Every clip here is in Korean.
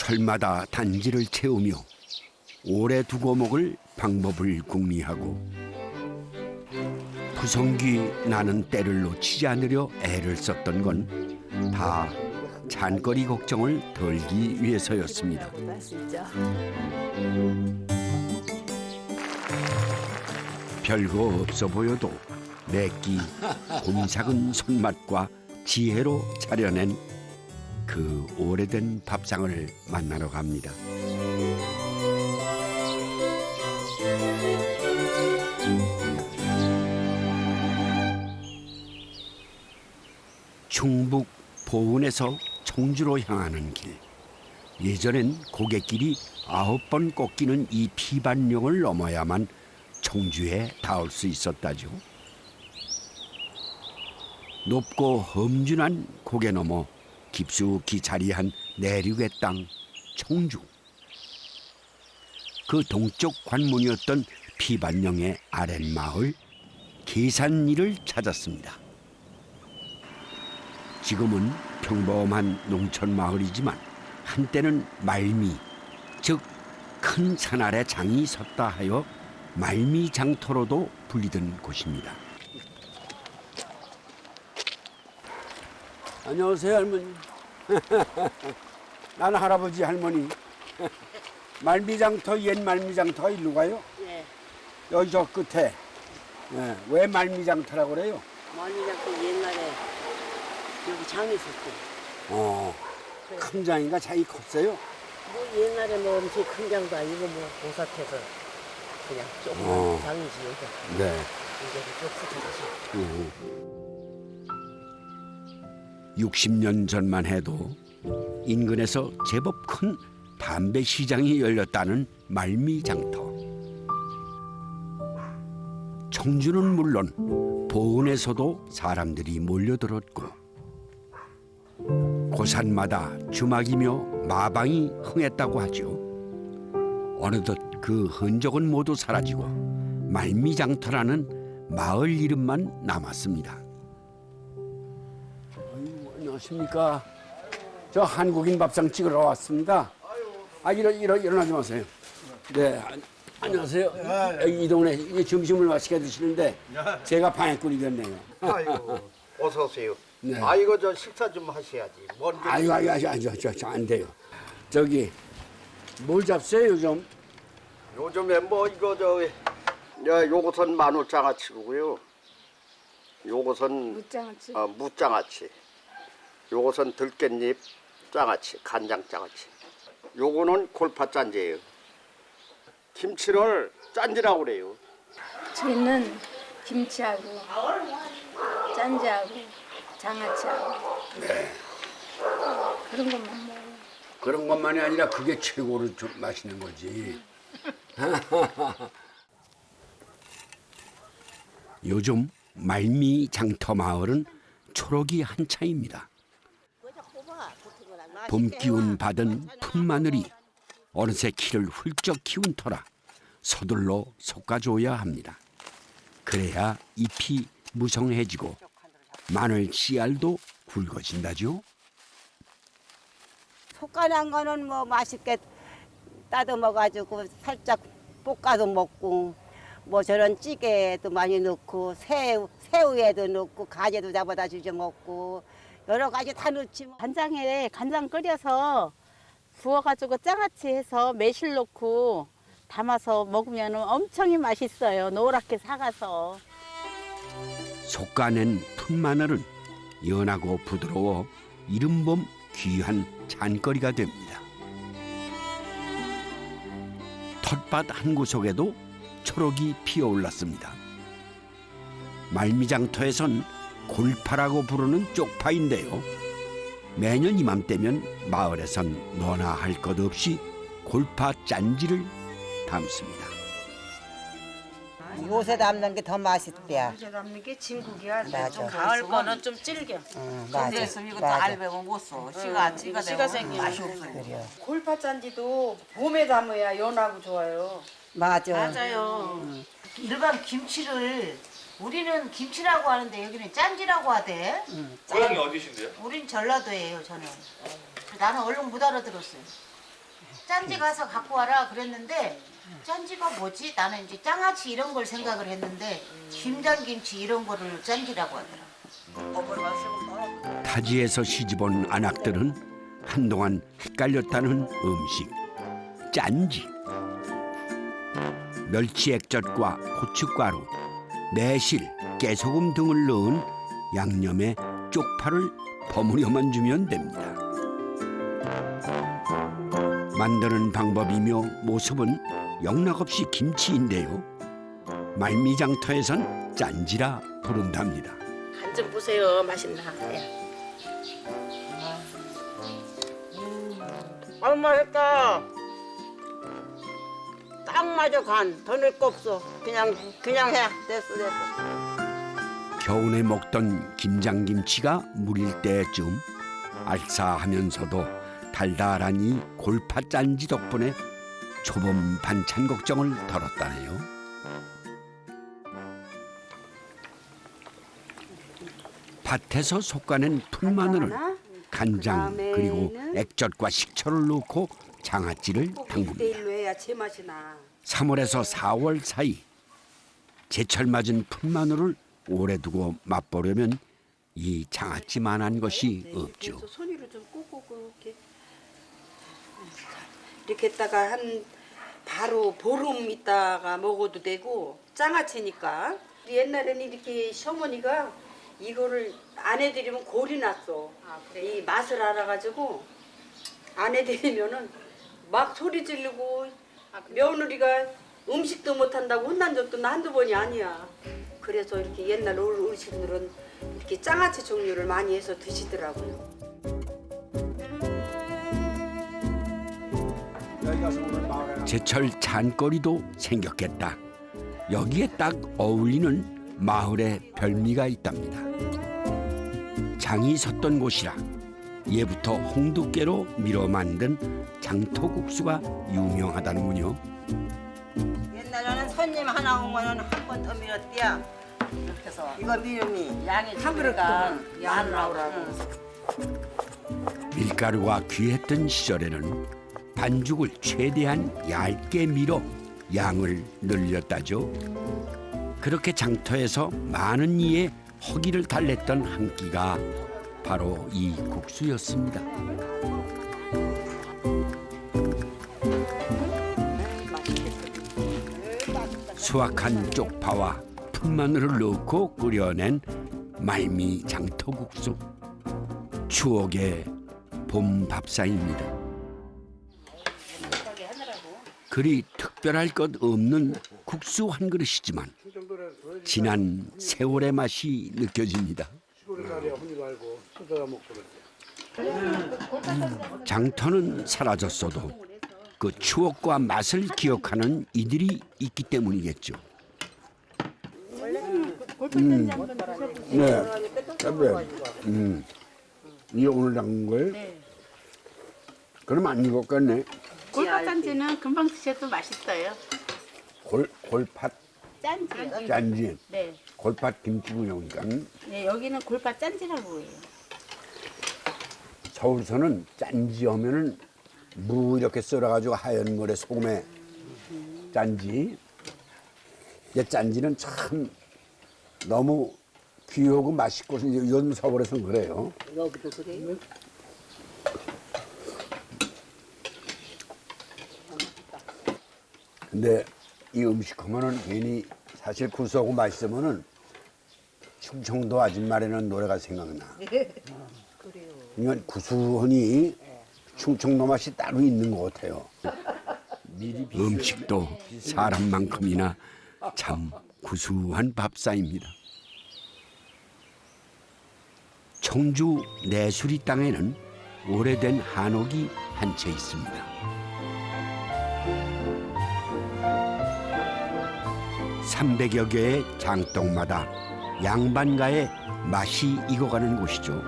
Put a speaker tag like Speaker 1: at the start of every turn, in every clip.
Speaker 1: 철마다 단지를 채우며 오래 두고 먹을 방법을 궁리하고 부성귀 나는 때를 놓치지 않으려 애를 썼던 건 다 잔거리 걱정을 덜기 위해서였습니다. 별거 없어 보여도 매끼 곰삭은 손맛과 지혜로 차려낸 그 오래된 밥상을 만나러 갑니다. 충북 보은에서 청주로 향하는 길. 예전엔 고갯길이 9번 꺾이는 이 피반령을 넘어야만 청주에 닿을 수 있었다죠. 높고 험준한 고개 넘어 깊숙이 자리한 내륙의 땅 청주. 그 동쪽 관문이었던 피반령의 아랫마을 계산리를 찾았습니다. 지금은 평범한 농촌 마을이지만 한때는 말미, 즉 큰 산 아래 장이 섰다 하여 말미장터로도 불리던 곳입니다. 안녕하세요, 할머니. 나는 할아버지, 할머니. 말미장터, 옛 말미장터 일로 가요?
Speaker 2: 네.
Speaker 1: 여기 저 끝에. 네. 왜 말미장터라고 그래요?
Speaker 2: 말미장터 옛날에 여기 장이 있었대.
Speaker 1: 큰 장인가 장이 컸어요?
Speaker 2: 뭐 옛날에 뭐 엄청 큰 장도 아니고 뭐 보사태서 그냥 조그만 장이지 여기.
Speaker 1: 네.
Speaker 2: 이제 쭉 붙어졌지.
Speaker 1: 60년 전만 해도 인근에서 제법 큰 담배 시장이 열렸다는 말미장터. 청주는 물론 보은에서도 사람들이 몰려들었고 고산마다 주막이며 마방이 흥했다고 하죠. 어느덧 그 흔적은 모두 사라지고 말미장터라는 마을 이름만 남았습니다. 안녕하십니까. 저 한국인 밥상 찍으러 왔습니다. 일어나지 마세요. 네, 안녕하세요. 여기 이 동네 이게 점심을 맛있게 드시는데 제가 방해꾼이 됐네요.
Speaker 3: 아이고, 어서 오세요.
Speaker 1: 네.
Speaker 3: 이거 저 식사 좀 하셔야지.
Speaker 1: 아이고, 안 돼요. 저기 뭘 잡세요 요즘?
Speaker 3: 요즘에 뭐 이거 요것은 마늘장아찌고요. 요것은
Speaker 4: 무장아찌.
Speaker 3: 무장아찌. 요것은 들깻잎 장아찌, 간장 장아찌. 요거는 골파짠지예요. 김치를 짠지라고 그래요.
Speaker 4: 저희는 김치하고 짠지하고 장아찌하고 그런 것만 먹어요.
Speaker 1: 그런 것만이 아니라 그게 최고로 좀 맛있는 거지. 요즘 말미장터 마을은 초록이 한창입니다. 봄 기운 받은 풋마늘이 어느새 키를 훌쩍 키운 터라 서둘러 솎아줘야 합니다. 그래야 잎이 무성해지고 마늘 씨알도 굵어진다죠.
Speaker 5: 솎아낸 거는 뭐 맛있게 따듬어가지고 살짝 볶아도 먹고 뭐 저런 찌개에도 많이 넣고 새우에도 넣고 가재도 잡아다 주져 먹고 여러 가지 다 넣지 뭐.
Speaker 6: 간장에 간장 끓여서 부어가지고 장아찌 해서 매실 넣고 담아서 먹으면 엄청 맛있어요. 노랗게 사가서.
Speaker 1: 솎아낸 풋마늘은 연하고 부드러워 이른봄 귀한 잔거리가 됩니다. 텃밭 한 구석에도 초록이 피어올랐습니다. 말미장터에선 골파라고 부르는 쪽파인데요. 매년 이맘때면 마을에선 너나 할 것 없이 골파 짠지를 담습니다.
Speaker 5: 요새 담는 게 더 맛있대야.
Speaker 2: 요새 담는 게 진국이야.
Speaker 5: 맞아.
Speaker 2: 가을 거는 좀 질겨.
Speaker 5: 맞아.
Speaker 2: 이거 또 알배면 못 써. 씨가 생기면 맛이 없어요.
Speaker 5: 그래요.
Speaker 7: 골파짠지도 봄에 담아야 연하고 좋아요.
Speaker 5: 맞아.
Speaker 2: 맞아요. 일반 김치를 우리는 김치라고 하는데 여기는 짠지라고 하대.
Speaker 8: 고향이 어디신데요?
Speaker 2: 우린 전라도예요, 저는. 나는 얼른 못 알아들었어요.
Speaker 8: 짠지 가서 갖고 와라 그랬는데 짠지가 뭐지? 나는 이제 장아찌 이런 걸 생각을 했는데 김장김치 이런 거를 짠지라고 하더라고.
Speaker 1: 타지에서 시집온 안악들은 한동안 헷갈렸다는 음식 짠지. 멸치 액젓과 고춧가루, 매실, 깨소금 등을 넣은 양념에 쪽파를 버무려만 주면 됩니다. 만드는 방법이며 모습은 영락없이 김치인데요. 말미장터에선 짠지라 부른답니다.
Speaker 2: 간 좀 보세요. 맛있나?
Speaker 5: 아유 맛있다. 딱 맞아 간. 더 넣을 거 없어. 그냥 해. 됐어.
Speaker 1: 겨우내 먹던 김장김치가 무릴 때쯤 알싸하면서도 달달한 이 골파 짠지 덕분에 초봄 반찬 걱정을 덜었다네요. 밭에서 솎아낸 풀마늘을 간장 그리고 액젓과 식초를 넣고 장아찌를 담굽니다. 3월에서 4월 사이 제철 맞은 풀마늘을 오래 두고 맛보려면 이 장아찌만한 것이 없죠.
Speaker 7: 손으로 좀 꾹꾹 이렇게 했다가 한 바로 보름 있다가 먹어도 되고 장아찌니까 옛날에는 이렇게 시어머니가 이거를 안 해드리면 골이 났어. 이 맛을 알아가지고 안 해드리면은 막 소리 지르고 며느리가 음식도 못한다고 혼난 적도 나 한두 번이 아니야. 그래서 이렇게 옛날 어르신들은 이렇게 장아찌 종류를 많이 해서 드시더라고요.
Speaker 1: 제철 잔거리도 생겼겠다. 여기에 딱 어울리는 마을의 별미가 있답니다. 장이 섰던 곳이라 예부터 홍두깨로 밀어 만든 장터국수가 유명하다는군요.
Speaker 5: 옛날에는 손님 하나 오면은 한 번 더 밀었대야. 이렇게 해서 이거 밀음이 양이 한 그릇가 양 나오라고.
Speaker 1: 밀가루가 귀했던 시절에는 반죽을 최대한 얇게 밀어 양을 늘렸다죠. 그렇게 장터에서 많은 이의 허기를 달랬던 한 끼가 바로 이 국수였습니다. 수확한 쪽파와 풀마늘을 넣고 끓여낸 말미 장터국수. 추억의 봄 밥상입니다. 그리 특별할 것 없는 국수 한 그릇이지만 지난 세월의 맛이 느껴집니다. 장터는 사라졌어도 그 추억과 맛을 기억하는 이들이 있기 때문이겠죠. 네, 이게 오늘 담근 거예요?
Speaker 6: 네.
Speaker 1: 그럼 안 익었겠네.
Speaker 6: 골파 짠지는 금방 드셔도 맛있어요.
Speaker 1: 골팥
Speaker 6: 짠지.
Speaker 1: 짠지.
Speaker 6: 네.
Speaker 1: 골팥 김치구이니까.
Speaker 6: 네, 여기는 골파 짠지라고 해요.
Speaker 1: 서울서는 짠지 하면은 무 이렇게 썰어가지고 하얀 물에 소금에 짠지. 근데 짠지는 참 너무 귀하고 맛있고 요즘 서울에서는 그래요.
Speaker 2: 여기도 그래요?
Speaker 1: 근데 이 음식 하면은 괜히 사실 구수하고 맛있으면은 충청도 아줌마라는 노래가 생각나. 그래요. 그러니까 구수하니 충청도 맛이 따로 있는 것 같아요. 음식도 사람만큼이나 참 구수한 밥상입니다. 청주 내수리 땅에는 오래된 한옥이 한 채 있습니다. 300여 개의 장독마다 양반가의 맛이 익어가는 곳이죠.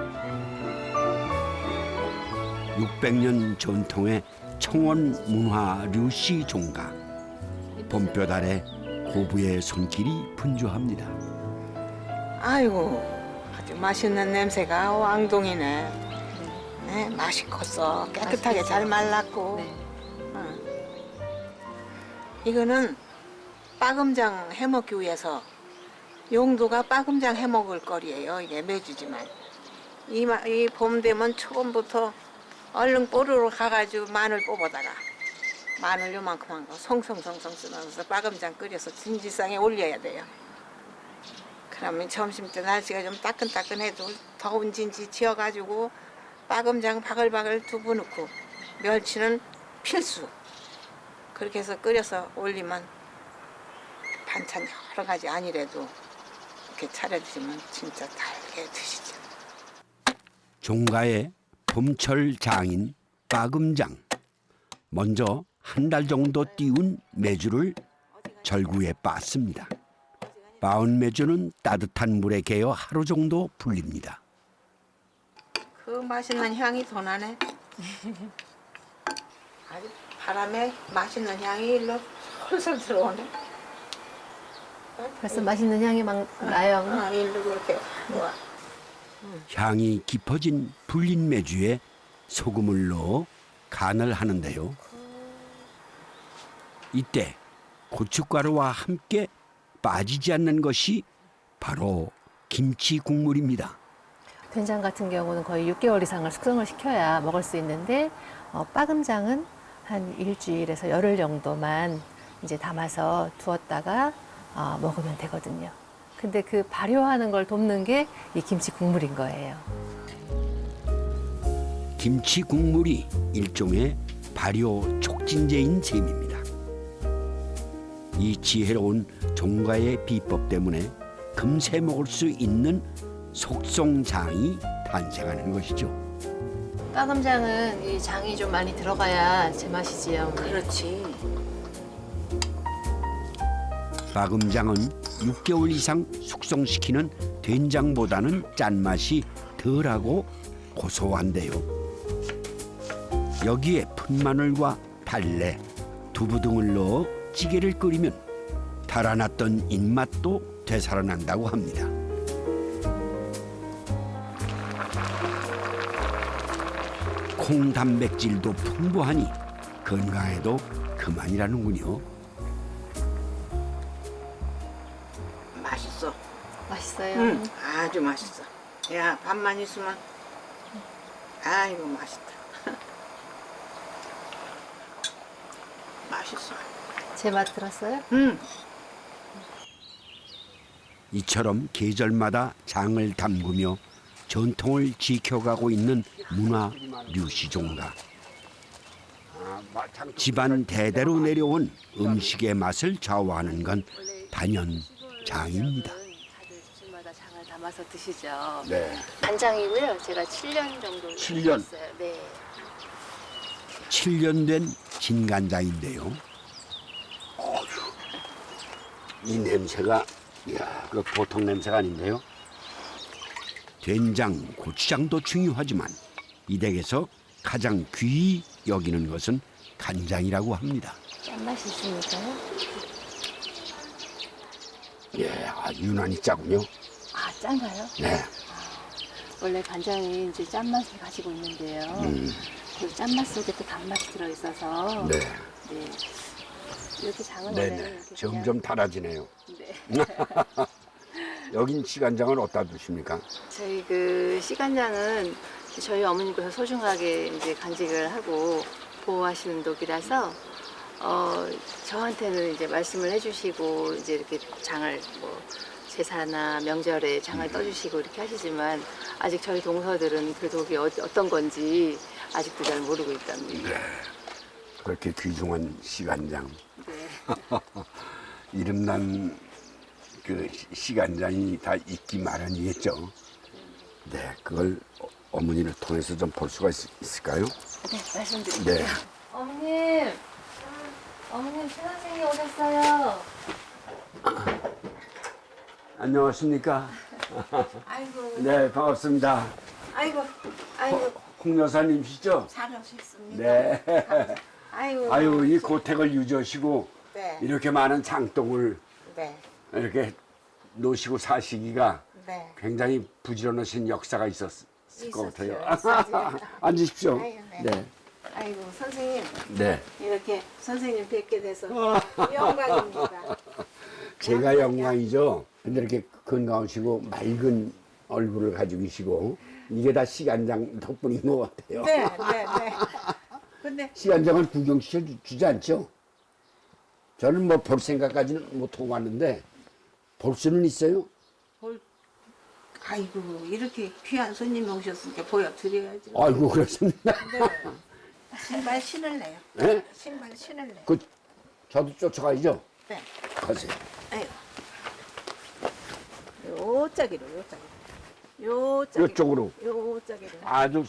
Speaker 1: 600년 전통의 청원 문화 류씨 종가. 봄볕 아래 고부의 손길이 분주합니다.
Speaker 9: 아이고 아주 맛있는 냄새가 왕동이네. 네, 맛있겠어. 깨끗하게 잘 말랐고. 이거는 빠금장 해먹기 위해서 용도가 빠금장 해먹을 거리예요. 이게 매주지만 이 봄 되면 처음부터 얼른 뽀르르 가가지고 마늘 뽑아다가 마늘 요만큼 한 거 송송송송 썰어서 빠금장 끓여서 진지상에 올려야 돼요. 그러면 점심 때 날씨가 좀 따끈따끈해도 더운 진지 지어가지고 빠금장 바글바글 두부 넣고 멸치는 필수. 그렇게 해서 끓여서 올리면 반찬 여러 가지 아니래도 이렇게 차려주시면 진짜 달게 드시죠.
Speaker 1: 종가의 봄철 장인 빠금장. 먼저 한 달 정도 띄운 메주를 절구에 빻습니다. 빻은 메주는 따뜻한 물에 개어 하루 정도 불립니다.
Speaker 9: 그 맛있는 향이 더 나네. 아주 바람에 맛있는 향이 일로 솔솔 들어오네.
Speaker 2: 벌써 맛있는 향이 막 나요.
Speaker 9: 아, 일로 그렇게 와.
Speaker 1: 향이 깊어진 불린 메주에 소금을 넣어 간을 하는데요. 이때 고춧가루와 함께 빠지지 않는 것이 바로 김치 국물입니다.
Speaker 2: 된장 같은 경우는 거의 6개월 이상을 숙성을 시켜야 먹을 수 있는데 빠금장은 한 일주일에서 열흘 정도만 이제 담아서 두었다가 먹으면 되거든요. 근데 그 발효하는 걸 돕는 게 이 김치 국물인 거예요.
Speaker 1: 김치 국물이 일종의 발효 촉진제인 셈입니다. 이 지혜로운 종가의 비법 때문에 금세 먹을 수 있는 속성장이 탄생하는 것이죠.
Speaker 2: 빠금장은 이 장이 좀 많이 들어가야 제맛이지요.
Speaker 8: 그렇지.
Speaker 1: 빠금장은 6개월 이상 숙성시키는 된장보다는 짠맛이 덜하고 고소한데요. 여기에 풋마늘과 달래, 두부 등을 넣어 찌개를 끓이면 달아났던 입맛도 되살아난다고 합니다. 콩 단백질도 풍부하니 건강에도 그만이라는군요.
Speaker 9: 맛있어.
Speaker 2: 맛있어요.
Speaker 9: 응, 아주 맛있어. 야, 밥만 있으면 아이고 맛있다. 맛있어.
Speaker 2: 제 맛 들었어요?
Speaker 9: 응.
Speaker 1: 이처럼 계절마다 장을 담그며 전통을 지켜가고 있는 문화 류시종가. 집안 대대로 내려온 음식의 맛을 좌우하는 건 단연 장입니다.
Speaker 2: 다들 집마다 장을 담아서 드시죠.
Speaker 1: 네.
Speaker 2: 간장이고요. 제가 7년 정도
Speaker 1: 7년?
Speaker 2: 했어요. 네.
Speaker 1: 7년 된 진간장인데요. 이 냄새가 이야, 그 보통 냄새가 아닌데요. 된장, 고추장도 중요하지만 이 댁에서 가장 귀히 여기는 것은 간장이라고 합니다.
Speaker 2: 짠맛이 있으니까요.
Speaker 1: 예, 유난히 짜군요.
Speaker 2: 아, 짠가요?
Speaker 1: 네.
Speaker 2: 원래 간장이 이제 짠맛을 가지고 있는데요. 그 짠맛 속에 또 단맛이 들어있어서.
Speaker 1: 네.
Speaker 2: 네. 이렇게 장은
Speaker 1: 네네.
Speaker 2: 원래는 이렇게
Speaker 1: 점점 달아지네요.
Speaker 2: 네.
Speaker 1: 여긴 시간장은 어디다 두십니까?
Speaker 2: 저희 그 시간장은 저희 어머니께서 소중하게 이제 간직을 하고 보호하시는 독이라서 저한테는 이제 말씀을 해주시고 이제 이렇게 장을 뭐 제사나 명절에 장을 떠주시고 이렇게 하시지만 아직 저희 동서들은 그 독이 어떤 건지 아직도 잘 모르고 있답니다.
Speaker 1: 네. 그렇게 귀중한 시간장.
Speaker 2: 네.
Speaker 1: 이름난 그 시간장이 다 있기 마련이겠죠. 네, 그걸 어머니를 통해서 좀 볼 수가 있을까요?
Speaker 2: 네, 말씀드릴게요.
Speaker 1: 네.
Speaker 2: 어머님, 최 선생님 오셨어요.
Speaker 1: 안녕하십니까?
Speaker 9: 아이고,
Speaker 1: 네, 반갑습니다.
Speaker 9: 아이고,
Speaker 1: 홍 여사님이시죠?
Speaker 9: 잘 오셨습니다.
Speaker 1: 네.
Speaker 9: 아이고,
Speaker 1: 아유, 이 고택을 유지하시고
Speaker 9: 네,
Speaker 1: 이렇게 많은 장독을
Speaker 9: 네,
Speaker 1: 이렇게 놓으시고 사시기가
Speaker 9: 네.
Speaker 1: 굉장히 부지런하신 역사가 있었을 것 같아요.
Speaker 9: 있었어요.
Speaker 1: 앉으십시오.
Speaker 9: 아유, 네.
Speaker 1: 네.
Speaker 9: 아이고 선생님
Speaker 1: 네.
Speaker 9: 이렇게 선생님 뵙게 돼서 영광입니다.
Speaker 1: 제가 영광이죠. 근데 이렇게 건강하시고 맑은 얼굴을 가지고 계시고 이게 다 시간장 덕분인 것 같아요.
Speaker 9: 네. 근데
Speaker 1: 시간장을 구경시켜 주지 않죠? 저는 뭐 볼 생각까지는 못 하고 왔는데 볼 수는 있어요?
Speaker 9: 아이고 이렇게 귀한 손님이 오셨으니까 보여드려야죠.
Speaker 1: 아이고 그렇습니다.
Speaker 9: 신발 신을래요.
Speaker 1: 네?
Speaker 9: 신발 신을래요.
Speaker 1: 그 저도 쫓아가야죠.
Speaker 9: 네.
Speaker 1: 가세요.
Speaker 9: 아이고. 요짝이로. 요짝이로.
Speaker 1: 이쪽으로.
Speaker 9: 요짝이로.
Speaker 1: 아주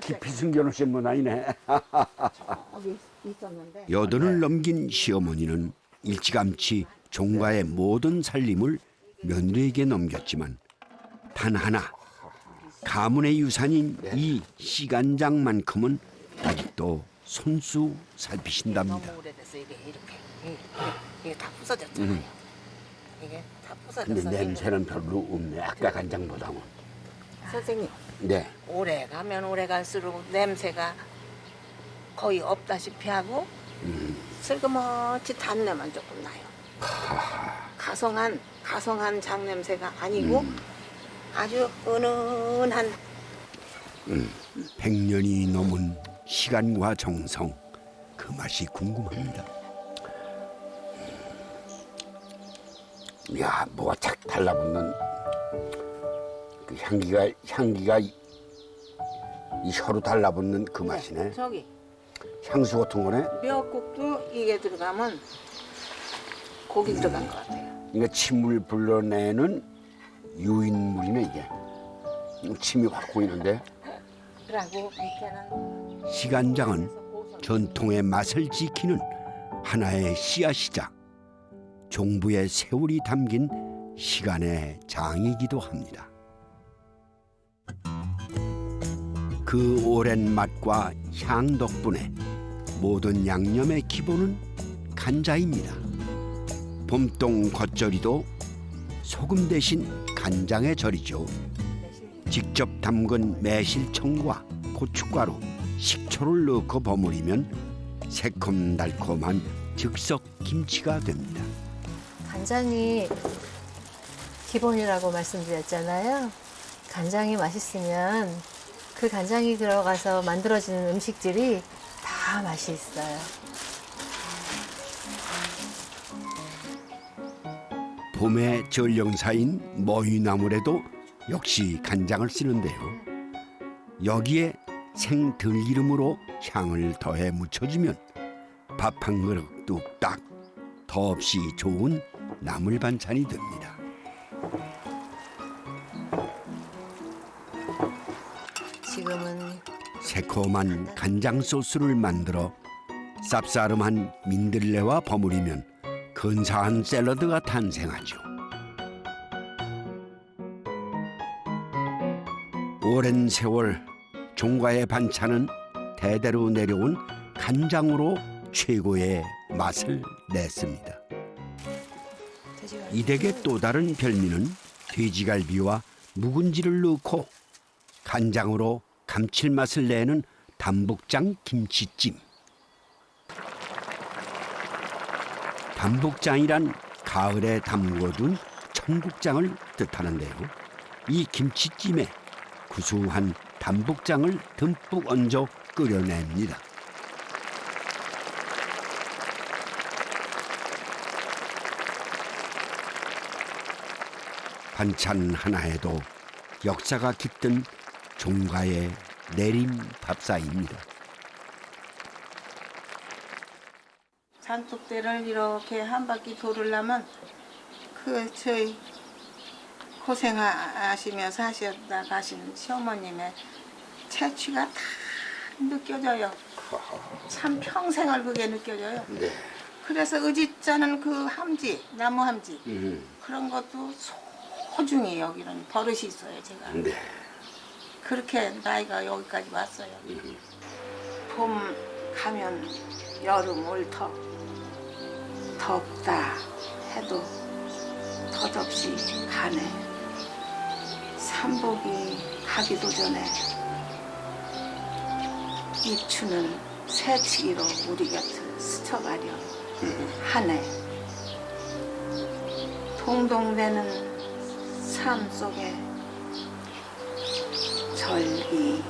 Speaker 1: 깊이 숨겨놓으신 분 아니네.
Speaker 9: 여기 있었는데.
Speaker 10: 여든을 넘긴 시어머니는 일찌감치 종가의 모든 살림을 며느리에게 넘겼지만 단 하나 가문의 유산인 이 시간장만큼은 아직도 손수 살피신답니다.
Speaker 8: 너무 오래돼서 이게 이게 다 부서졌잖아요. 이게 다
Speaker 1: 근데
Speaker 8: 부서져서
Speaker 1: 냄새는 별로 없네. 아까 간장보다는.
Speaker 9: 선생님
Speaker 1: 네.
Speaker 8: 오래 가면 오래 갈수록 냄새가 거의 없다시피 하고
Speaker 9: 슬그머치 단내만 조금 나요. 가성한 장냄새가 아니고 아주 은은한
Speaker 10: 100년이 넘은 시간과 정성, 그 맛이 궁금합니다.
Speaker 1: 야, 뭐가 착 달라붙는 그 향기가 이 혀로 달라붙는 그 맛이네.
Speaker 9: 저기
Speaker 1: 향수 같은 거네.
Speaker 9: 미역국도 이게 들어가면 고기 들어간 것 같아요.
Speaker 1: 이거 침을 불러내는 유인물이네 이게. 침이 확 고이는데.
Speaker 9: 그리고 밑에는
Speaker 10: 시간장은 전통의 맛을 지키는 하나의 씨앗이자 종부의 세월이 담긴 시간의 장이기도 합니다. 그 오랜 맛과 향 덕분에 모든 양념의 기본은 간자입니다. 봄동 겉절이도 소금 대신 간장에 절이죠. 직접 담근 매실청과 고춧가루, 식초를 넣고 버무리면 새콤달콤한 즉석 김치가 됩니다.
Speaker 2: 간장이 기본이라고 말씀드렸잖아요. 간장이 맛있으면 그 간장이 들어가서 만들어지는 음식들이 다 맛이 있어요.
Speaker 10: 봄의 전령사인 머위나물에도 역시 간장을 쓰는데요. 여기에 생들기름으로 향을 더해 묻혀주면 밥 한 그릇 뚝딱 더없이 좋은 나물 반찬이 됩니다.
Speaker 2: 지금은
Speaker 10: 새콤한 간장 소스를 만들어 쌉싸름한 민들레와 버무리면 근사한 샐러드가 탄생하죠. 오랜 세월 종가의 반찬은 대대로 내려온 간장으로 최고의 맛을 냈습니다. 이 댁의 또 다른 별미는 돼지갈비와 묵은지를 넣고 간장으로 감칠맛을 내는 담복장 김치찜. 담복장이란 가을에 담궈둔 청국장을 뜻하는데요. 이 김치찜에 구수한 담복장을 듬뿍 얹어 끓여냅니다. 반찬 하나에도 역사가 깃든 종가의 내림 밥상입니다.
Speaker 9: 장독대를 이렇게 한 바퀴 돌으려면 그 저희 고생하시면서 하셨다 가신 시어머님의 채취가 다 느껴져요. 참 평생을 그게 느껴져요.
Speaker 1: 네.
Speaker 9: 그래서 의짓자는 그 함지, 나무 함지 그런 것도 소중히 여기는 버릇이 있어요. 제가
Speaker 1: 네.
Speaker 9: 그렇게 나이가 여기까지 왔어요. 봄 가면 여름 올터 덥다 해도 덧없이 가네. 삼복이 가기도 전에
Speaker 4: 입추는 새치기로 우리가 스쳐가려 하네. 동동대는 삶 속에 절기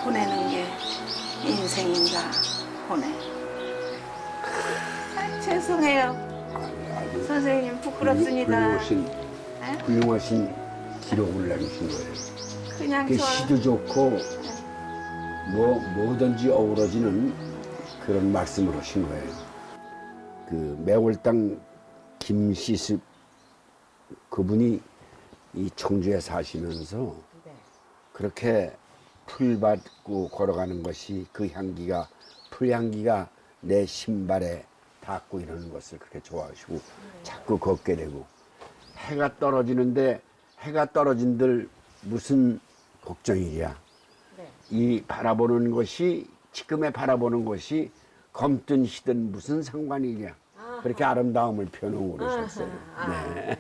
Speaker 4: 보내는 게 인생인가 보네. 죄송해요. 선생님 부끄럽습니다.
Speaker 1: 훌륭하신 기록을 남기신 거예요.
Speaker 4: 그냥
Speaker 1: 그 시도 좋고 뭐든지 어우러지는 그런 말씀을 하신 거예요. 그 매월당 김시습 그분이 이 청주에 사시면서 그렇게 풀 밟고 걸어가는 것이 그 향기가 풀향기가 내 신발에 닿고 이러는 것을 그렇게 좋아하시고 자꾸 걷게 되고 해가 떨어지는데 해가 떨어진들 무슨 걱정이랴. 이 바라보는 것이 지금의 바라보는 것이 검든 희든 무슨 상관이랴. 그렇게 아름다움을 표현하고 그러셨어요. 네.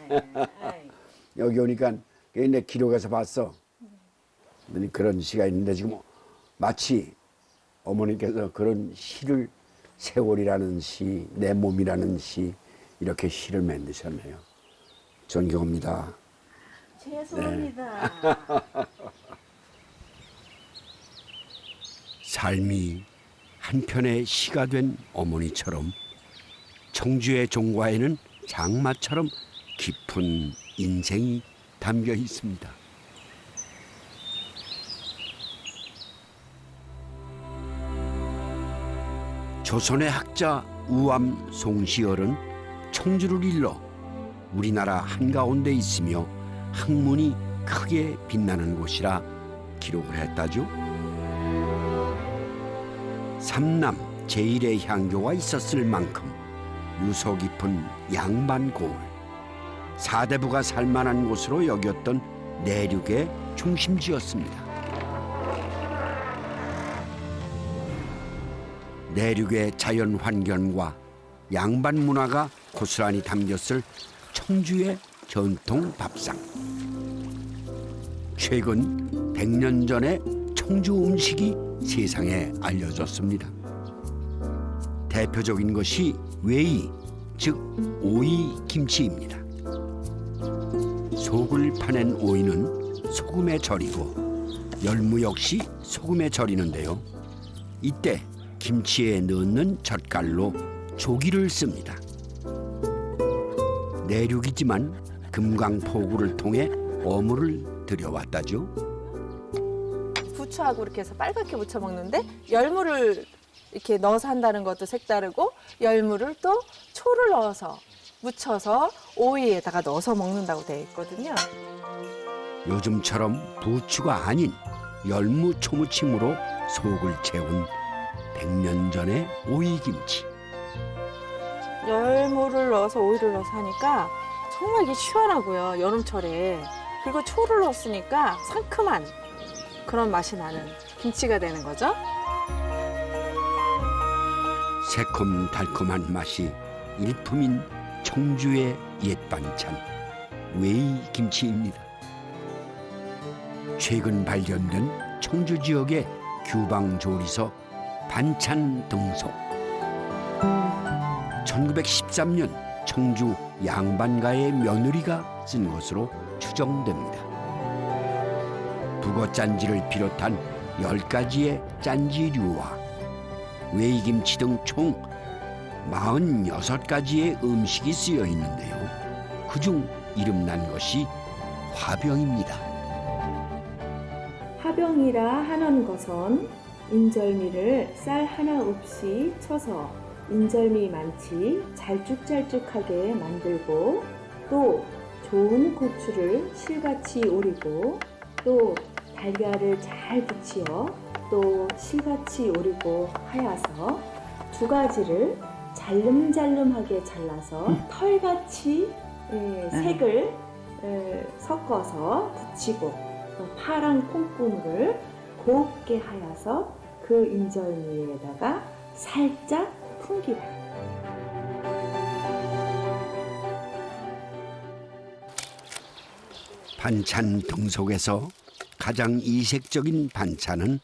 Speaker 1: 여기 오니까 내 기록에서 봤어. 그런 시가 있는데 지금 마치 어머니께서 그런 시를 세월이라는 시, 내 몸이라는 시 이렇게 시를 만드셨네요. 존경합니다.
Speaker 4: 죄송합니다.
Speaker 10: 삶이 한편의 시가 된 어머니처럼 청주의 종과에는 장마처럼 깊은 인생이 담겨 있습니다. 조선의 학자 우암 송시열은 청주를 일러 우리나라 한가운데 있으며 학문이 크게 빛나는 곳이라 기록을 했다죠. 삼남 제1의 향교가 있었을 만큼 유서 깊은 양반고을, 사대부가 살만한 곳으로 여겼던 내륙의 중심지였습니다. 내륙의 자연 환경과 양반 문화가 고스란히 담겼을 청주의 전통 밥상. 최근 100년 전에 청주 음식이 세상에 알려졌습니다. 대표적인 것이 웨이, 즉 오이 김치입니다. 속을 파낸 오이는 소금에 절이고 열무 역시 소금에 절이는데요. 이때 김치에 넣는 젓갈로 조기를 씁니다. 내륙이지만 금강포구를 통해 어물을 들여왔다죠.
Speaker 11: 부추하고 이렇게 해서 빨갛게 무쳐 먹는데 열무를 이렇게 넣어서 한다는 것도 색다르고 열무를 또 초를 넣어서 무쳐서 오이에다가 넣어서 먹는다고 되어 있거든요.
Speaker 10: 요즘처럼 부추가 아닌 열무 초무침으로 속을 채운 100년 전의 오이김치.
Speaker 11: 열무를 넣어서 오이를 넣어서 하니까 정말 이게 시원하고요. 여름철에. 그리고 초를 넣었으니까 상큼한 그런 맛이 나는 김치가 되는 거죠.
Speaker 10: 새콤달콤한 맛이 일품인 청주의 옛 반찬 웨이 김치입니다. 최근 발견된 청주 지역의 규방조리서 반찬 등속. 1913년 청주 양반가의 며느리가 쓴 것으로 추정됩니다. 북어짠지를 비롯한 10가지의 짠지류와 웨이김치 등 총 46가지의 음식이 쓰여 있는데요. 그중 이름난 것이 화병입니다.
Speaker 12: 화병이라 하는 것은 인절미를 쌀 하나 없이 쳐서 인절미 많지 잘쭉잘쭉하게 만들고 또 좋은 고추를 실같이 오리고 또 달걀을 잘 부치어 또 실같이 오리고 하여서 두 가지를 잘름잘름하게 잘라서 털같이 색을 섞어서 붙이고 또 파란 콩국물을 곱게 하여서 그 인절미에다가 살짝 풍기라.
Speaker 10: 반찬 등속에서 가장 이색적인 반찬은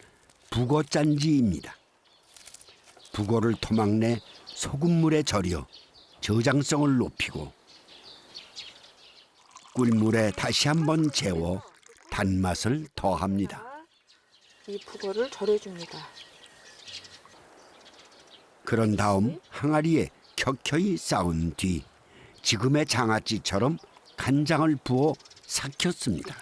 Speaker 10: 북어짠지입니다. 북어를 토막내 소금물에 절여 저장성을 높이고 꿀물에 다시 한번 재워 단맛을 더합니다.
Speaker 11: 이 북어를 절여줍니다.
Speaker 10: 그런 다음 항아리에 켜켜이 쌓은 뒤 지금의 장아찌처럼 간장을 부어 삭혔습니다.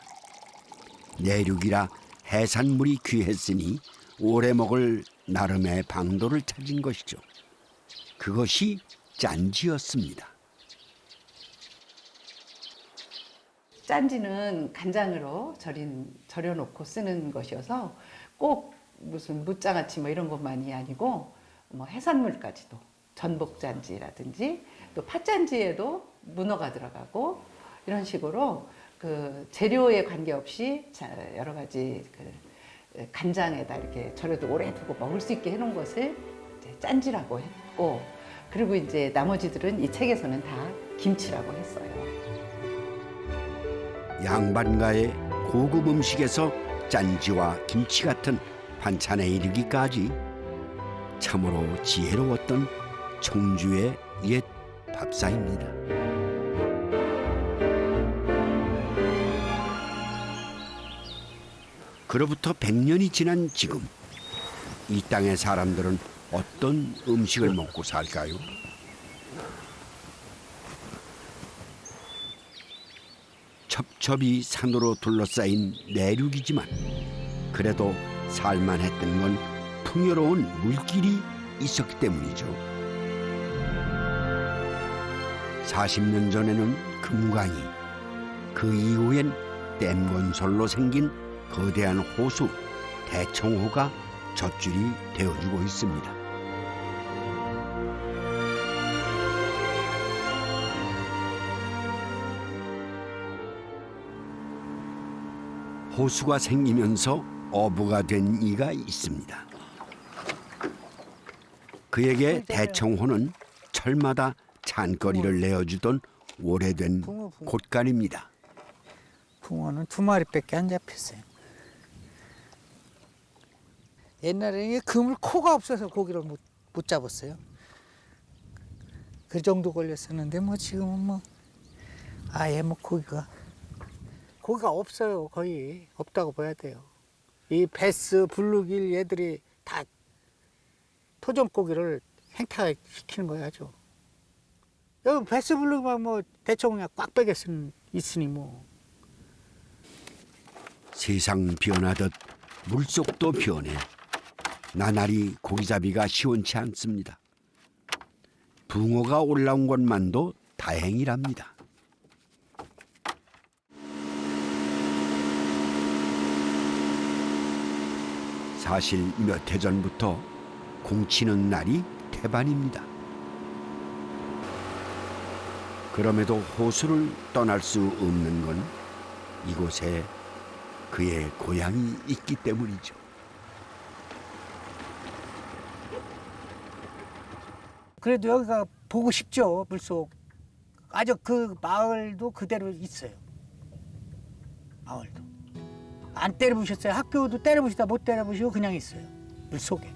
Speaker 10: 내륙이라 해산물이 귀했으니 오래 먹을 나름의 방도를 찾은 것이죠. 그것이 짠지였습니다.
Speaker 13: 짠지는 간장으로 절여놓고 쓰는 것이어서 꼭 무슨 무장아찌 뭐 이런 것만이 아니고 뭐 해산물까지도 전복짠지라든지 또 팥짠지에도 문어가 들어가고 이런 식으로 그 재료에 관계없이 여러 가지 그 간장에다 이렇게 절여도 오래 두고 먹을 수 있게 해놓은 것을 이제 짠지라고 했고, 그리고 이제 나머지들은 이 책에서는 다 김치라고 했어요.
Speaker 10: 양반가의 고급 음식에서 짠지와 김치 같은 반찬에 이르기까지 참으로 지혜로웠던 청주의 옛 밥상입니다. 그로부터 100년이 지난 지금 이 땅의 사람들은 어떤 음식을 먹고 살까요? 첩첩이 산으로 둘러싸인 내륙이지만 그래도 살만했던 건 풍요로운 물길이 있었기 때문이죠. 40년 전에는 금강이, 그 이후엔 댐 건설로 생긴 거대한 호수 대청호가 젖줄이 되어주고 있습니다. 호수가 생기면서 어부가 된 이가 있습니다. 그에게 대청호는 철마다 찬거리를 내어주던 오래된 곳간입니다.
Speaker 14: 붕어는 2마리밖에 안 잡혔어요. 옛날에는 그물 코가 없어서 고기를 못 잡았어요. 그 정도 걸렸었는데 뭐 지금은 뭐 아예 뭐 고기가 없어요. 거의 없다고 봐야 돼요. 이 베스, 블루길 얘들이 다 토종고기를 행타시키는 거야 아주. 여기 베스, 블루길만 뭐 대충 그냥 꽉 빼게 있으니 뭐.
Speaker 10: 세상 변하듯 물속도 변해 나날이 고기잡이가 시원치 않습니다. 붕어가 올라온 것만도 다행이랍니다. 사실 몇 해 전부터 공치는 날이 태반입니다. 그럼에도 호수를 떠날 수 없는 건 이곳에 그의 고향이 있기 때문이죠.
Speaker 14: 그래도 여기가 보고 싶죠. 물속. 아주 그 마을도 그대로 있어요. 마을도. 안 때려부셨어요. 학교도 때려부시다 못 때려부시고 그냥 있어요. 물속에.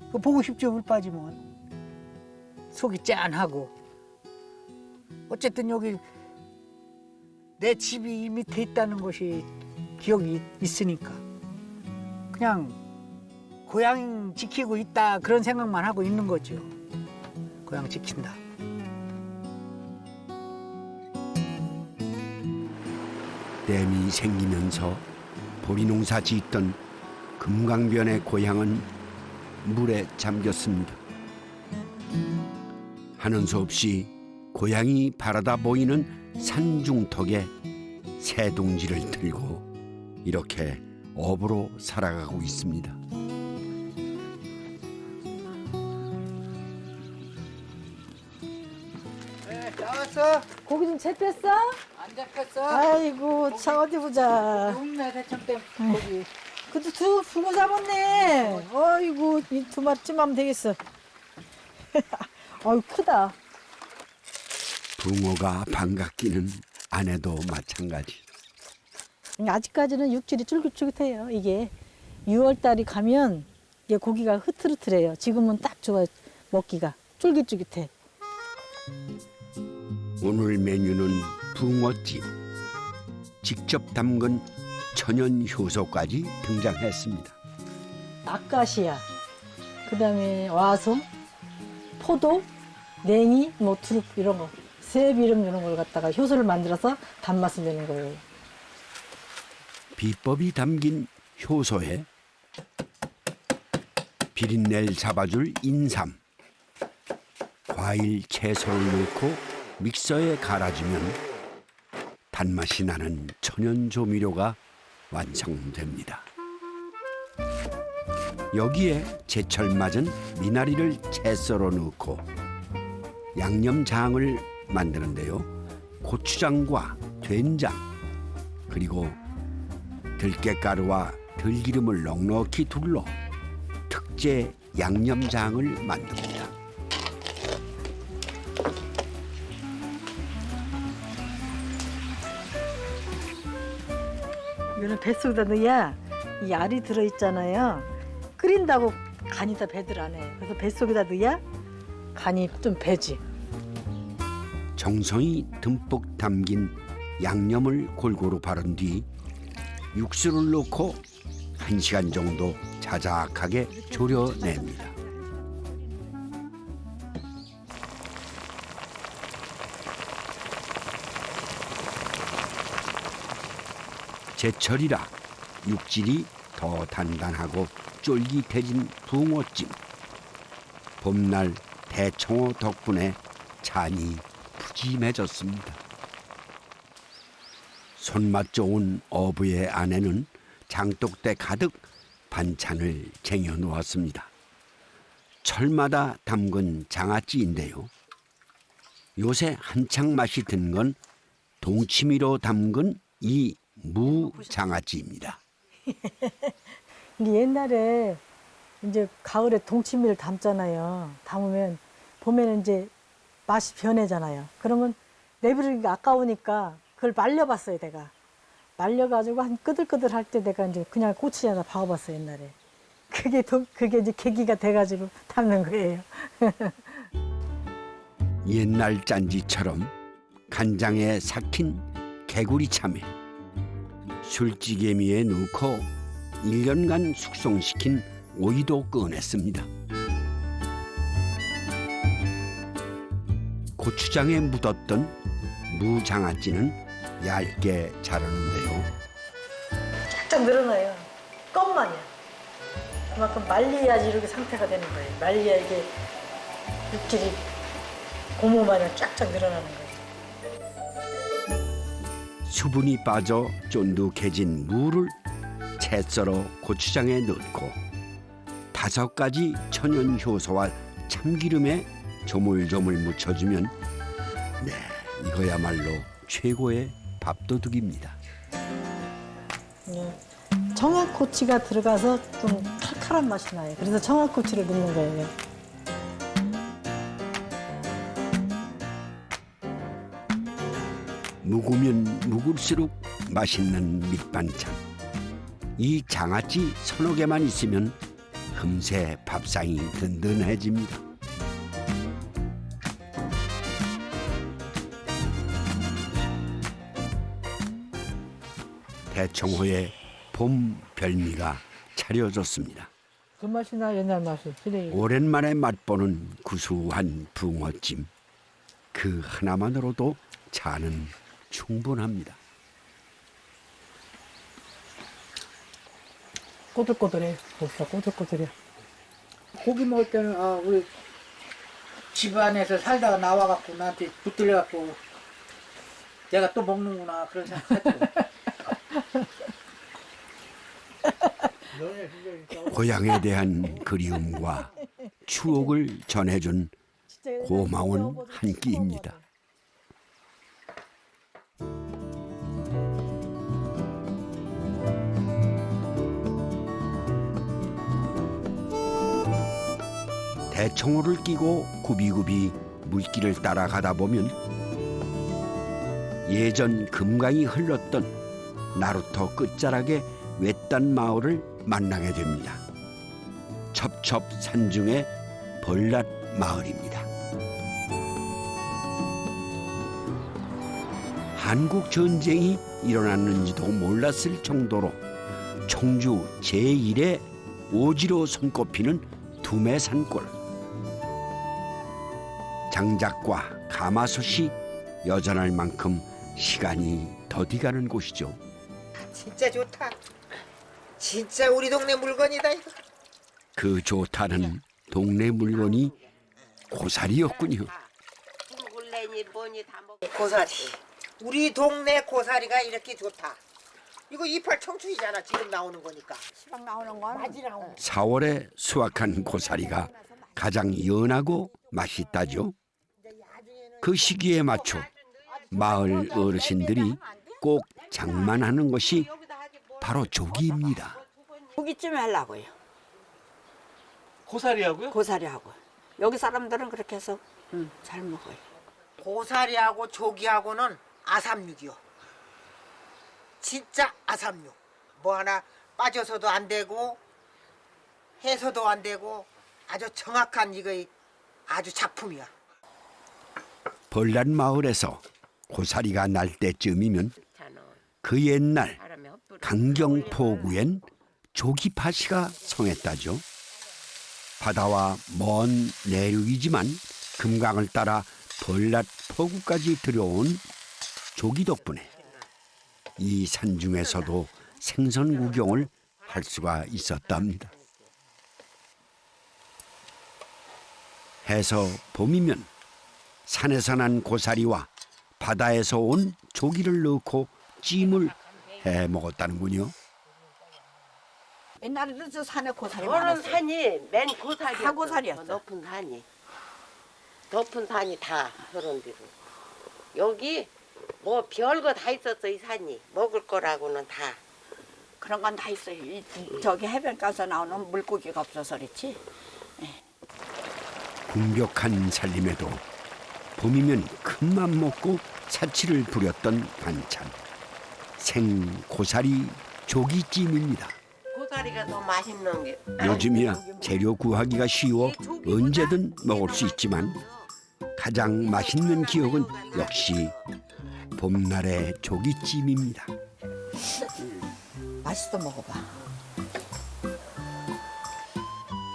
Speaker 14: 그거 보고 싶죠. 물 빠지면. 속이 짠하고. 어쨌든 여기 내 집이 이 밑에 있다는 것이 기억이 있으니까 그냥 고향 지키고 있다 그런 생각만 하고 있는 거죠. 고향 지킨다.
Speaker 10: 댐이 생기면서 보리농사 짓던 금강변의 고향은 물에 잠겼습니다. 하는 수 없이 고향이 바라다 보이는 산중턱에 새동지를 들고 이렇게 어부로 살아가고 있습니다.
Speaker 14: 나왔어?
Speaker 15: 고기 좀 잡혔어?
Speaker 14: 안 잡혔어?
Speaker 15: 아이고, 자 어디 보자.
Speaker 14: 없네 대청댐 고기.
Speaker 15: 그래도 붕어 잡았네. 아이고, 이 2마리쯤 하면 되겠어. 아유, 크다.
Speaker 10: 붕어가 반갑기는 안 해도 마찬가지.
Speaker 15: 아직까지는 육질이 쫄깃쫄깃해요. 이게 6월 달이 가면 이게 고기가 흐트흐트해요. 지금은 딱 좋아요. 먹기가 쫄깃쫄깃해.
Speaker 10: 오늘 메뉴는 붕어찜. 직접 담근 천연 효소까지 등장했습니다.
Speaker 15: 아카시아, 그다음에 와송, 포도, 냉이, 뭐 두릅 이런 거, 새비름 이런 걸 갖다가 효소를 만들어서 단맛을 내는 거예요.
Speaker 10: 비법이 담긴 효소에 비린내를 잡아줄 인삼, 과일, 채소를 넣고 믹서에 갈아주면 단맛이 나는 천연 조미료가 완성됩니다. 여기에 제철 맞은 미나리를 채 썰어 넣고 양념장을 만드는데요. 고추장과 된장 그리고 들깨가루와 들기름을 넉넉히 둘러 특제 양념장을 만듭니다.
Speaker 15: 이거는 뱃속에다 넣어야 이 알이 들어있잖아요. 끓인다고 간이 다 배들 안 해요. 그래서 뱃속에다 넣어야 간이 좀 배지.
Speaker 10: 정성이 듬뿍 담긴 양념을 골고루 바른 뒤 육수를 넣고 1시간 정도 자작하게 졸여냅니다. 제철이라 육질이 더 단단하고 쫄깃해진 붕어찜. 봄날 대청호 덕분에 잔이 푸짐해졌습니다. 손맛 좋은 어부의 아내는 장독대 가득 반찬을 쟁여 놓았습니다. 철마다 담근 장아찌인데요. 요새 한창 맛이 든 건 동치미로 담근 이 무장아찌입니다.
Speaker 15: 옛날에 이제 가을에 동치미를 담잖아요. 담으면 봄에는 이제 맛이 변해잖아요. 그러면 내버리기가 아까우니까 그걸 말려봤어요, 내가. 말려가지고 한 끄들끄들 할 때 내가 이제 그냥 고추장에다 박아봤어요, 옛날에. 그게 이제 계기가 돼가지고 담는 거예요.
Speaker 10: 옛날 짠지처럼 간장에 삭힌 개구리 참외, 술찌개미에 넣고 1년간 숙성시킨 오이도 꺼냈습니다. 고추장에 묻었던 무장아찌는 얇게 자르는데요.
Speaker 15: 쫙쫙 늘어나요. 껌만이야. 그만큼 말려야지 이렇게 상태가 되는 거예요. 말려야 이게 육질이 고무마냥 쫙쫙 늘어나는 거예요.
Speaker 10: 수분이 빠져 쫀득해진 무를 채 썰어 고추장에 넣고 5가지 천연 효소와 참기름에 조물조물 묻혀주면 네, 이거야말로 최고의 밥도둑입니다.
Speaker 15: 청양고추가 들어가서 좀 칼칼한 맛이 나요. 그래서 청양고추를 넣는 거예요.
Speaker 10: 묵으면 묵을수록 맛있는 밑반찬. 이 장아찌 서너 개만 있으면 금세 밥상이 든든해집니다. 대청호의 봄 별미가 차려졌습니다.
Speaker 15: 그 맛이 나, 옛날 맛이.
Speaker 10: 오랜만에 맛보는 구수한 붕어찜. 그 하나만으로도 잔은 충분합니다.
Speaker 15: 꼬들꼬들해. 벌써 꼬들꼬들해. 고기 먹을 때는 우리
Speaker 14: 집안에서 살다가 나와갖고 나한테 붙들려갖고 내가 또 먹는구나 그런 생각했죠.
Speaker 10: 고향에 대한 그리움과 추억을 전해준 고마운 한 끼입니다. 대청호를 끼고 굽이굽이 물길을 따라가다 보면 예전 금강이 흘렀던 나루터 끝자락의 외딴 마을을 만나게 됩니다. 첩첩산중의 벌랏 마을입니다. 한국 전쟁이 일어났는지도 몰랐을 정도로 청주 제1의 오지로 손꼽히는 두매산골. 장작과 가마솥이 여전할 만큼 시간이 더디가는 곳이죠.
Speaker 16: 진짜 좋다. 진짜 우리 동네 물건이다 이거.
Speaker 10: 그 좋다는 동네 물건이 고사리였군요.
Speaker 16: 고사리. 우리 동네 고사리가 이렇게 좋다. 이거 이빨 청춘이잖아. 지금 나오는 거니까. 시방 나오는 건 맞이 나오는.
Speaker 10: 4월에 수확한 고사리가 가장 연하고 맛있다죠. 그 시기에 맞춰 마을 어르신들이 꼭 장만하는 것이 바로 조기입니다.
Speaker 4: 고기찜 하려고요.
Speaker 17: 고사리하고요?
Speaker 4: 고사리하고. 여기 사람들은 그렇게 해서 잘 먹어요.
Speaker 16: 고사리하고 조기하고는 아삼육이요. 진짜 아삼육. 뭐 하나 빠져서도 안 되고 해서도 안 되고 아주 정확한 이거 아주 작품이야.
Speaker 10: 벌랏 마을에서 고사리가 날 때쯤이면 그 옛날 강경포구엔 조기파시가 성했다죠. 바다와 먼 내륙이지만 금강을 따라 벌랏 포구까지 들여온 조기 덕분에 이 산중에서도 생선 구경을 할 수가 있었답니다. 해서 봄이면 산에서 난 고사리와 바다에서 온 조기를 넣고 찜을 해 먹었다는군요.
Speaker 4: 옛날에도 저 산에 고사리
Speaker 5: 저런
Speaker 4: 많았어요.
Speaker 5: 산이 맨 고사리였어.
Speaker 4: 사고사리였어.
Speaker 5: 높은 산이. 높은 산이 다 저런 데로. 여기 뭐 별거 다 있었어 이 산이. 먹을 거라고는 다.
Speaker 4: 그런 건 다 있어요. 저기 해변 가서 나오는 물고기가 없어서 그렇지.
Speaker 10: 궁벽한 살림에도 봄이면 큰맘 먹고 사치를 부렸던 반찬. 생고사리 조기찜입니다.
Speaker 5: 고사리가 더 맛있는 게.
Speaker 10: 요즘이야 재료 구하기가 쉬워 언제든 먹을 수 있지만 가장 맛있는 기억은 역시 봄날의 조기찜입니다.
Speaker 4: 맛있어 먹어봐.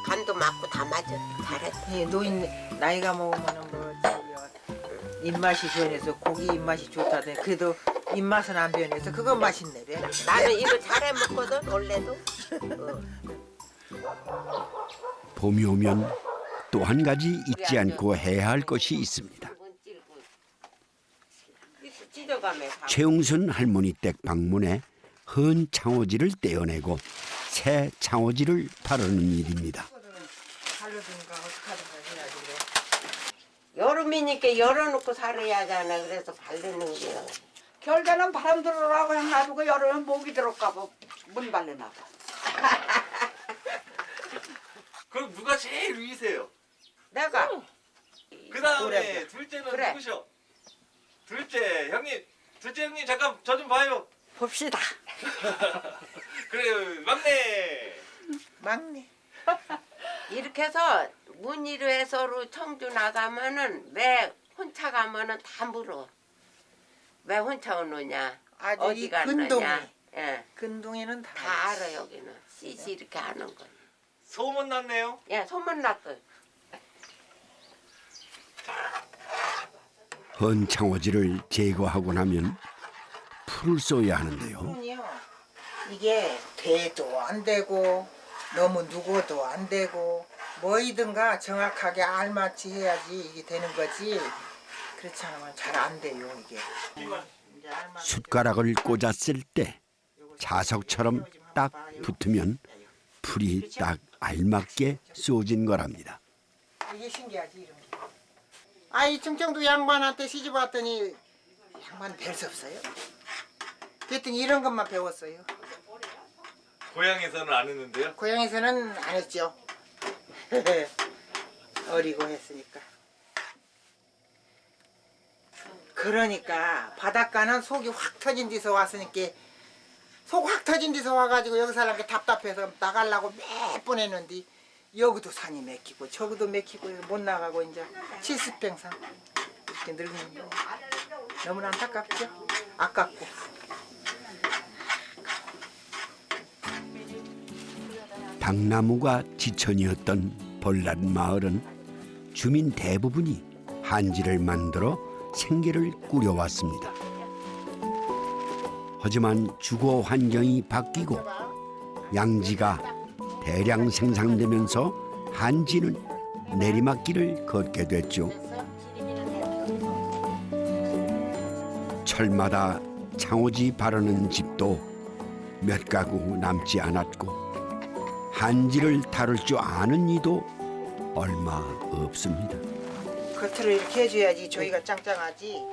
Speaker 5: 간도 맞고 다 맞아. 잘했어.
Speaker 16: 노인 나이가 먹으면은 뭐 입맛이 변해서 고기 입맛이 좋다대. 그래도 입맛은 안 변해서 그건 맛있네.
Speaker 5: 나는 이거 잘해 먹거든 원래도.
Speaker 10: 봄이 오면 또 한 가지 잊지 않고 해야 할 것이 있습니다. 최웅순 할머니 댁 방문에 헌 창호지를 떼어내고 새 창호지를 바르는 일입니다.
Speaker 5: 여름이니까 열어놓고 살아야 하잖아. 그래서 바르는 거야.
Speaker 4: 겨울에는 바람 들어오라고 해놔두고 여름엔 모기 들어올까봐 문 발려놔봐.
Speaker 17: 그럼 누가 제일 위세요?
Speaker 5: 내가.
Speaker 17: 그 다음에
Speaker 5: 그래.
Speaker 17: 둘째는
Speaker 5: 그래.
Speaker 17: 누구셔? 둘째 형님, 둘째 형님 잠깐 저 좀 봐요.
Speaker 4: 봅시다.
Speaker 17: 그래요, 막내.
Speaker 16: 막내.
Speaker 5: 이렇게 해서 문의로 해서로 청주 나가면은 왜 혼자 가면은 다 물어. 왜 혼자 오느냐?
Speaker 16: 아주
Speaker 5: 어디
Speaker 16: 이
Speaker 5: 갔느냐?
Speaker 16: 근동에.
Speaker 5: 예.
Speaker 16: 근동에는 다
Speaker 5: 알아 여기는. 씨씨 이렇게 하는 거.
Speaker 17: 소문 났네요.
Speaker 5: 예, 소문 났어요.
Speaker 10: 헌 창호지를 제거하고 나면 풀을 쏘야 하는데요.
Speaker 16: 손이요. 이게 대도 안 되고 너무 누구도 안 되고 뭐이든가 정확하게 알맞이 해야지 이게 되는 거지. 그렇지 않으면 잘 안 돼요 이게.
Speaker 10: 숟가락을 꽂았을 때 자석처럼 딱 붙으면 풀이 딱 알맞게 쏘진 거랍니다.
Speaker 16: 이게 신기하지 이런 게. 아이 충청도 양반한테 시집 왔더니 양반 별 수 없어요. 그랬더니 이런 것만 배웠어요.
Speaker 17: 고향에서는 안 했는데요?
Speaker 16: 고향에서는 안 했죠. 어리고 했으니까. 그러니까 바닷가는 속이 확 터진 데서 왔으니까 속 확 터진 데서 와가지고 여기 살란 게 답답해서 나가려고 몇 번 했는데 여기도 산이 맥히고 저기도 맥히고 못 나가고 이제 70평상 이렇게 늙는 거 너무나 안타깝죠. 아깝고.
Speaker 10: 당나무가 지천이었던 벌낫 마을은 주민 대부분이 한지를 만들어 생계를 꾸려왔습니다. 하지만 주거 환경이 바뀌고 양지가 대량 생산되면서 한지는 내리막길을 걷게 됐죠. 철마다 창호지 바르는 집도 몇 가구 남지 않았고 한지를 다룰 줄 아는 이도 얼마 없습니다.
Speaker 16: 겉으로 이렇게 해줘야지 저희가 짱짱하지.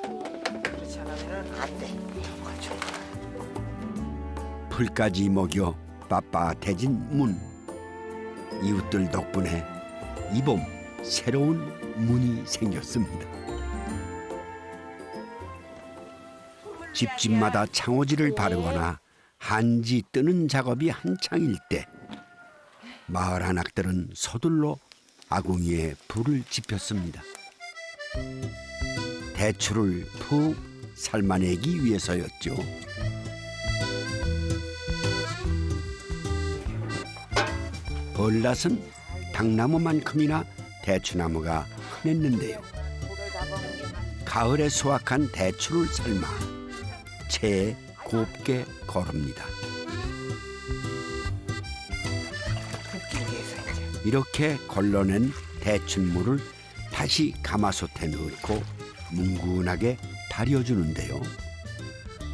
Speaker 16: 그렇지 않으면 안 돼.
Speaker 10: 풀까지 먹여 빳빳해진 문. 이웃들 덕분에 이 봄 새로운 문이 생겼습니다. 집집마다 창호지를 바르거나 한지 뜨는 작업이 한창일 때 마을 한악들은 서둘러 아궁이에 불을 지폈습니다. 대추를 푹 삶아내기 위해서였죠. 벌낫은 당나무만큼이나 대추나무가 흔했는데요. 가을에 수확한 대추를 삶아 체에 곱게 거릅니다. 이렇게 걸러낸 대춘물을 다시 가마솥에 넣고 뭉근하게 달여주는데요.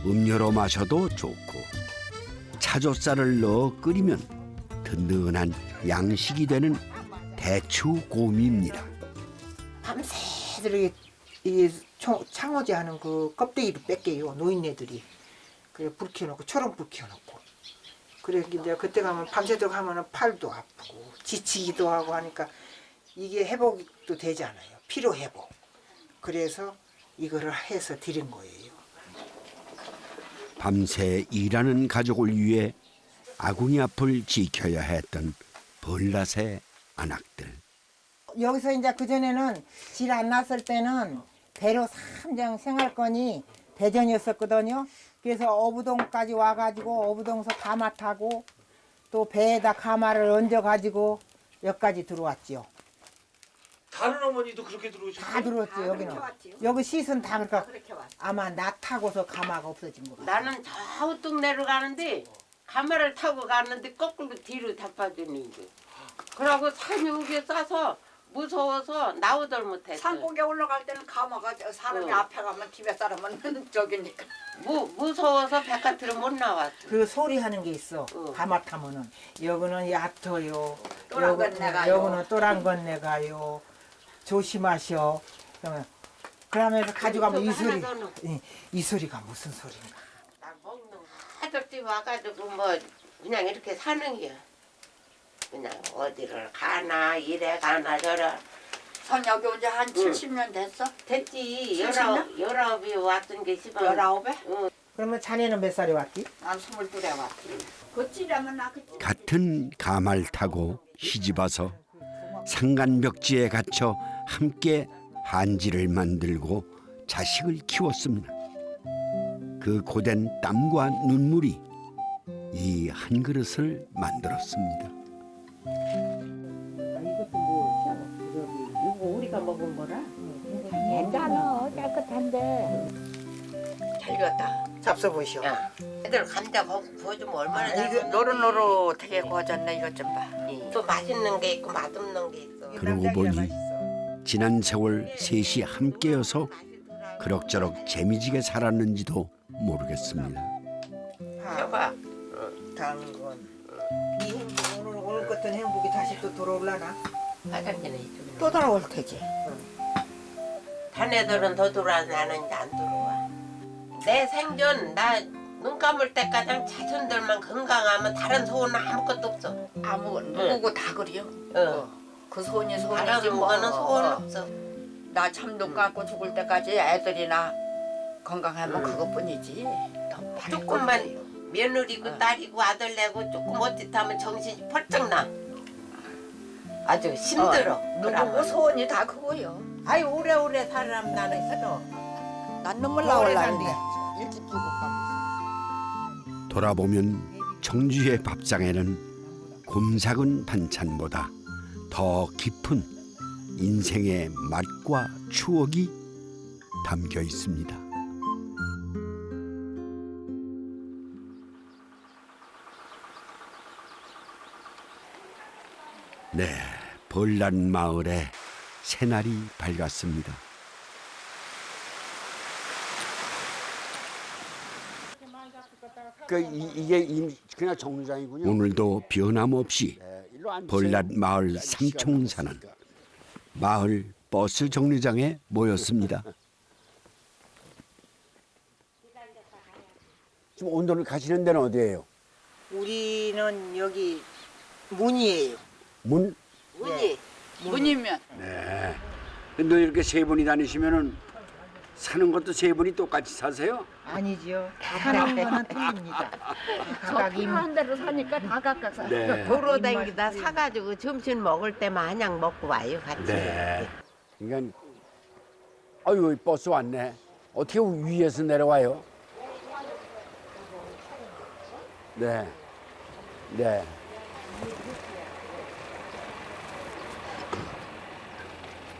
Speaker 10: 음료로 마셔도 좋고 차조쌀을 넣어 끓이면 든든한 양식이 되는 대추고미입니다.
Speaker 16: 밤새도록 이 창호지 하는 그 껍데기를 뺏겨요. 노인네들이. 그래 불 켜놓고 초롱불 켜놓고. 그래 이제 그때 가면 밤새도록 하면은 팔도 아프고 지치기도 하고 하니까 이게 회복도 되잖아요. 피로 회복. 그래서 이거를 해서 드린 거예요.
Speaker 10: 밤새 일하는 가족을 위해 아궁이 앞을 지켜야 했던 벌낫의 안악들.
Speaker 16: 여기서 이제 그전에는 질 안 났을 때는 배로 3장 생활권이 대전이었었거든요. 그래서 어부동까지 와가지고 어부동서 가마 타고 또 배에다 가마를 얹어가지고 여기까지 들어왔지요.
Speaker 17: 다른 어머니도 그렇게 들어오셨어요?
Speaker 16: 다 들어왔죠 여기는. 여기 시선 다 그렇게 아마 나 타고서 가마가 없어진 거.
Speaker 18: 나는 저 우뚝 내려가는데 가마를 타고 갔는데 거꾸로 뒤로 덮어주는 거. 그러고 산이 우기에 싸서 무서워서 나오들 못했어.
Speaker 4: 산꼭에 올라갈 때는 가마가 사람이 앞에 가면 집에 사람은 저기니까.
Speaker 18: 무서워서 바깥으로 못 나왔어.
Speaker 16: 그 소리 하는 게 있어. 가마 타면은 여기는 얕어요.
Speaker 4: 또란 건네가요.
Speaker 16: 여기는 또란 건네가요. 조심하셔. 그러면서 가져가면 이 소리. 이 소리가 무슨 소리인가?
Speaker 18: 아들집 와가지고 뭐 그냥 이렇게 사는 게야. 그냥 어디를 가나 이래 가나 저래.
Speaker 4: 선여기 온지 한 70년 됐어?
Speaker 18: 됐지.
Speaker 4: 70년?
Speaker 18: 19이 왔던 게
Speaker 4: 19에?
Speaker 18: 응.
Speaker 16: 그러면 자네는 몇 살에 왔디?
Speaker 4: 난 22에 왔지. 그찌라면 나 그찌.
Speaker 10: 같은 가마를 타고 시집와서 산간벽지에 갇혀 함께 한지를 만들고 자식을 키웠습니다. 그 고된 땀과 눈물이 이 한 그릇을 만들었습니다.
Speaker 18: 이것도 뭐 이거 우리가 먹은 거라.
Speaker 4: 괜찮아. 깨끗한데. 잘 익었다.
Speaker 16: 잡숴 보시오.
Speaker 18: 애들 감자 구워주면 얼마나
Speaker 4: 이거 노릇노릇하게 구워졌네. 이것 좀 봐.
Speaker 18: 또 맛있는 게 있고 맛없는 게 있어.
Speaker 10: 그러고 보니 지난 세월 셋이 함께여서 그럭저럭 재미지게 살았는지도 모르겠습니다.
Speaker 18: 저봐.
Speaker 16: 당근. 이 행복 오늘 같은 행복이 다시 또 돌아올라나?
Speaker 18: 빨간지는 이쪽에.
Speaker 16: 또 돌아올 테지.
Speaker 18: 단 애들은 더 돌아와. 나는 이제 안 들어와. 내 생전 나 눈 감을 때까지 자손들만 건강하면 다른 소원은 아무것도 없어.
Speaker 4: 누구고 다 그래요. 그 소원이 소원이지
Speaker 18: 다른
Speaker 4: 뭐.
Speaker 18: 거는 소원 없어.
Speaker 4: 나 참 눈 감고 죽을 때까지 애들이나 건강하면 그것뿐이지.
Speaker 18: 조금만 며느리고 딸이고 아들 내고 조금 어떻다면 정신이 펄쩍 나. 아주 힘들어.
Speaker 4: 누구고 소원이 다 그거요.
Speaker 18: 아이 오래오래 살아면 나는 싫어.
Speaker 4: 난 눈물 나올라는데 일찍 죽고 가고.
Speaker 10: 돌아보면 청주의 밥상에는 곰삭은 반찬보다 더 깊은 인생의 맛과 추억이 담겨 있습니다. 네, 벌난 마을에 새날이 밝았습니다.
Speaker 1: 이게 그냥 정류장이군요.
Speaker 10: 오늘도 변함없이 벌낫 마을 삼총사는 마을 버스 정류장에 모였습니다.
Speaker 1: 지금 오늘 가시는 데는 어디예요?
Speaker 16: 우리는 여기 문이에요.
Speaker 1: 문?
Speaker 16: 문이.
Speaker 4: 문이면.
Speaker 1: 네. 근데 이렇게 세 분이 다니시면은 사는 것도 세 분이 똑같이 사세요?
Speaker 16: 아니죠. 사는 거는 틀립니다. 각각
Speaker 18: 필요한 대로 사니까 다 각각 사.
Speaker 1: 네.
Speaker 18: 도로 다니다 사가지고 점심 먹을 때만 한양 먹고 와요 같이.
Speaker 1: 네. 그러니까 아유 버스 왔네. 어떻게 위에서 내려와요? 네. 네.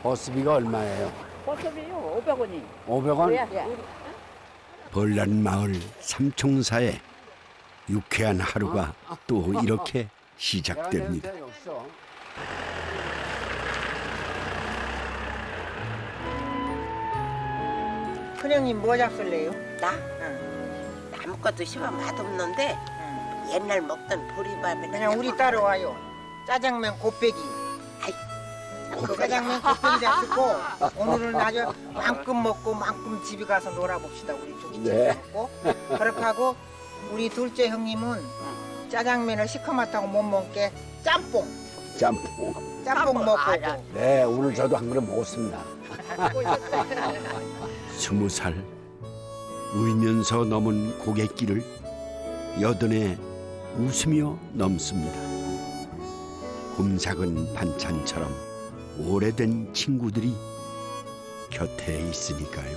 Speaker 1: 버스비가 얼마예요?
Speaker 4: 버스비요 500원이.
Speaker 1: 500원?
Speaker 10: 벌낫 마을 삼총사의 유쾌한 하루가 또 이렇게 시작됩니다.
Speaker 16: 큰형님 뭐 잡술래요?
Speaker 18: 나? 아무것도 심어 맛없는데 옛날 먹던 보리밥에
Speaker 16: 그냥 우리 따라와요. 짜장면 곱빼기. 그 짜장면 곱빼기 잡수고 오늘은 아주 만큼 먹고 만큼 집에 가서 놀아봅시다. 우리 조기집에
Speaker 1: 네.
Speaker 16: 먹고. 그렇게 하고 우리 둘째 형님은 짜장면을 시커멓다고 못 먹게 짬뽕. 짬뽕 먹고.
Speaker 1: 네, 오늘 저도 한 그릇 먹었습니다.
Speaker 10: 20살 울면서 넘은 고갯길을 여든에 웃으며 넘습니다. 곰삭은 반찬처럼 오래된 친구들이 곁에 있으니까요.